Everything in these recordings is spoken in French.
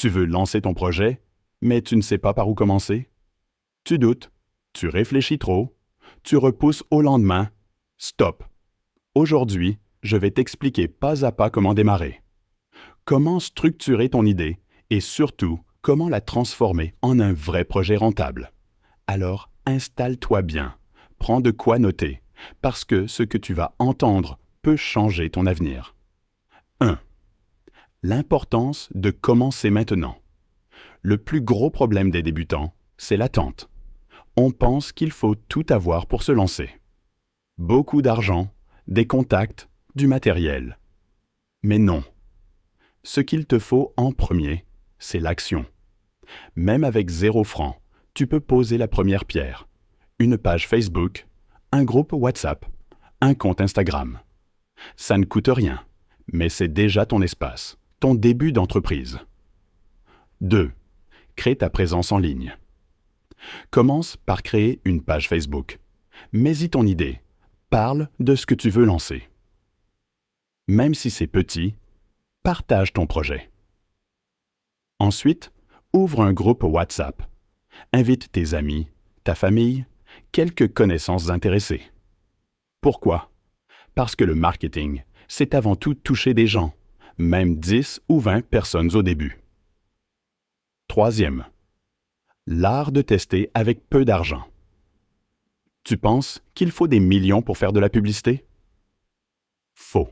Tu veux lancer ton projet, mais tu ne sais pas par où commencer? Tu doutes, tu réfléchis trop, tu repousses au lendemain. Stop! Aujourd'hui, je vais t'expliquer pas à pas comment démarrer. Comment structurer ton idée et surtout, comment la transformer en un vrai projet rentable. Alors, installe-toi bien, prends de quoi noter, parce que ce que tu vas entendre peut changer ton avenir. 1. L'importance de commencer maintenant. Le plus gros problème des débutants, c'est l'attente. On pense qu'il faut tout avoir pour se lancer. Beaucoup d'argent, des contacts, du matériel. Mais non. Ce qu'il te faut en premier, c'est l'action. Même avec 0 francs, tu peux poser la première pierre. Une page Facebook, un groupe WhatsApp, un compte Instagram. Ça ne coûte rien, mais c'est déjà ton espace, ton début d'entreprise. 2. Crée ta présence en ligne. Commence par créer une page Facebook. Mets-y ton idée. Parle de ce que tu veux lancer. Même si c'est petit, partage ton projet. Ensuite, ouvre un groupe WhatsApp. Invite tes amis, ta famille, quelques connaissances intéressées. Pourquoi? Parce que le marketing, c'est avant tout toucher des gens, même 10 ou 20 personnes au début. 3. L'art de tester avec peu d'argent. Tu penses qu'il faut des millions pour faire de la publicité? Faux.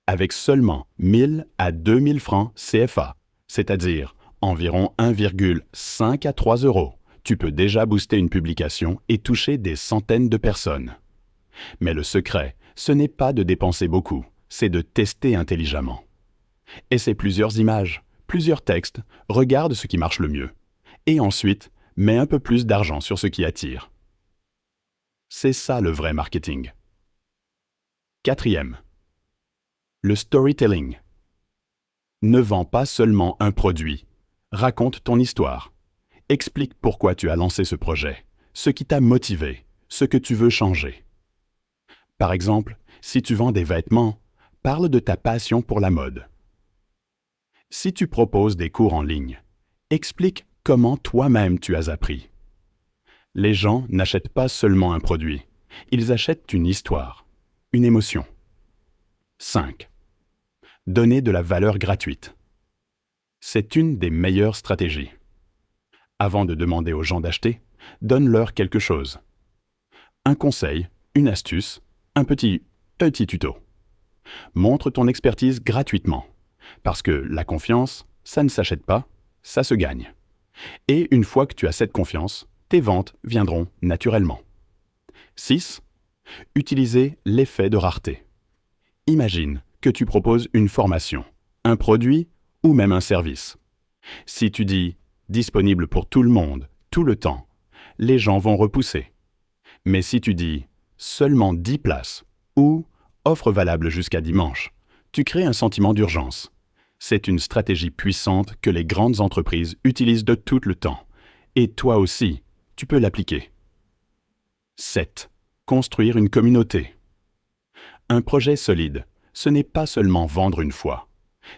Avec seulement 1000 à 2000 francs CFA, c'est-à-dire environ 1,5 à 3 euros, tu peux déjà booster une publication et toucher des centaines de personnes. Mais le secret, ce n'est pas de dépenser beaucoup, c'est de tester intelligemment. Essaie plusieurs images, plusieurs textes, regarde ce qui marche le mieux. Et ensuite, mets un peu plus d'argent sur ce qui attire. C'est ça le vrai marketing. 4. Le storytelling. Ne vends pas seulement un produit. Raconte ton histoire. Explique pourquoi tu as lancé ce projet, ce qui t'a motivé, ce que tu veux changer. Par exemple, si tu vends des vêtements, parle de ta passion pour la mode. Si tu proposes des cours en ligne, explique comment toi-même tu as appris. Les gens n'achètent pas seulement un produit, ils achètent une histoire, une émotion. 5. Donner de la valeur gratuite. C'est une des meilleures stratégies. Avant de demander aux gens d'acheter, donne-leur quelque chose. Un conseil, une astuce, un petit tuto. Montre ton expertise gratuitement, parce que la confiance, ça ne s'achète pas, ça se gagne. Et une fois que tu as cette confiance, tes ventes viendront naturellement. 6. Utiliser l'effet de rareté. Imagine que tu proposes une formation, un produit ou même un service. Si tu dis « disponible pour tout le monde, tout le temps », les gens vont repousser. Mais si tu dis « seulement 10 places » ou « offre valable jusqu'à dimanche », tu crées un sentiment d'urgence. C'est une stratégie puissante que les grandes entreprises utilisent de tout le temps. Et toi aussi, tu peux l'appliquer. 7. Construire une communauté. Un projet solide, ce n'est pas seulement vendre une fois,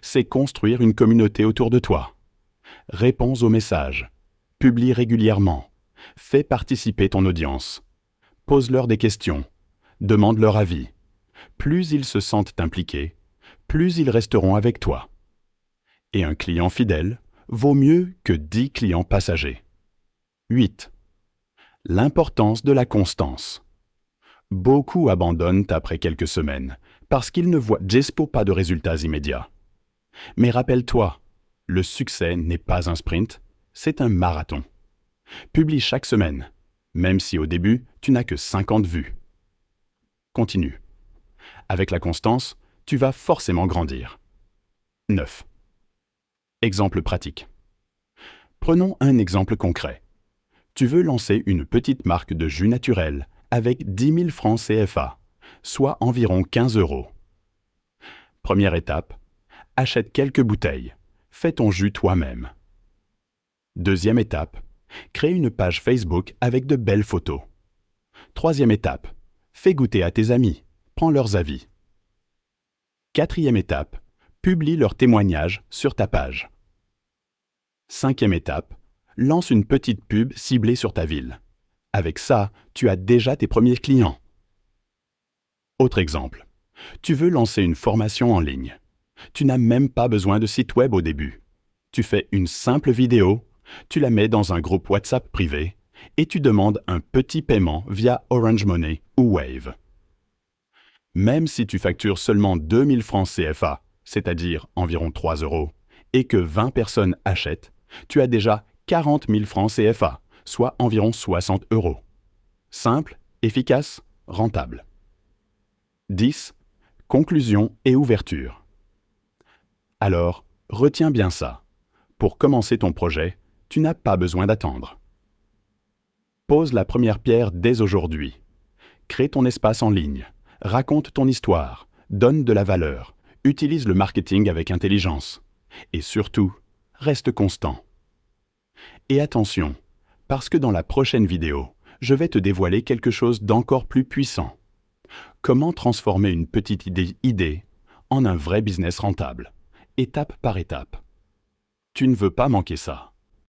c'est construire une communauté autour de toi. Réponds aux messages, publie régulièrement, fais participer ton audience, pose-leur des questions, demande leur avis. Plus ils se sentent impliqués, plus ils resteront avec toi. Et un client fidèle vaut mieux que 10 clients passagers. 8. L'importance de la constance. Beaucoup abandonnent après quelques semaines parce qu'ils ne voient pas de résultats immédiats. Mais rappelle-toi, le succès n'est pas un sprint, c'est un marathon. Publie chaque semaine, même si au début, tu n'as que 50 vues. Continue. Avec la constance, tu vas forcément grandir. 9. Exemple pratique. Prenons un exemple concret. Tu veux lancer une petite marque de jus naturel avec 10 000 francs CFA, soit environ 15 euros. Première étape, achète quelques bouteilles. Fais ton jus toi-même. Deuxième étape, crée une page Facebook avec de belles photos. Troisième étape, fais goûter à tes amis. Prends leurs avis. Quatrième étape, publie leurs témoignages sur ta page. 5e étape, lance une petite pub ciblée sur ta ville. Avec ça, tu as déjà tes premiers clients. Autre exemple, tu veux lancer une formation en ligne. Tu n'as même pas besoin de site web au début. Tu fais une simple vidéo, tu la mets dans un groupe WhatsApp privé et tu demandes un petit paiement via Orange Money ou Wave. Même si tu factures seulement 2000 francs CFA, c'est-à-dire environ 3 €, et que 20 personnes achètent, tu as déjà 40 000 francs CFA, soit environ 60 €. Simple, efficace, rentable. 10. Conclusion et ouverture. Alors, retiens bien ça. Pour commencer ton projet, tu n'as pas besoin d'attendre. Pose la première pierre dès aujourd'hui. Crée ton espace en ligne. Raconte ton histoire. Donne de la valeur. Utilise le marketing avec intelligence. Et surtout, reste constant. Et attention, parce que dans la prochaine vidéo, je vais te dévoiler quelque chose d'encore plus puissant. Comment transformer une petite idée en un vrai business rentable, étape par étape. Tu ne veux pas manquer ça.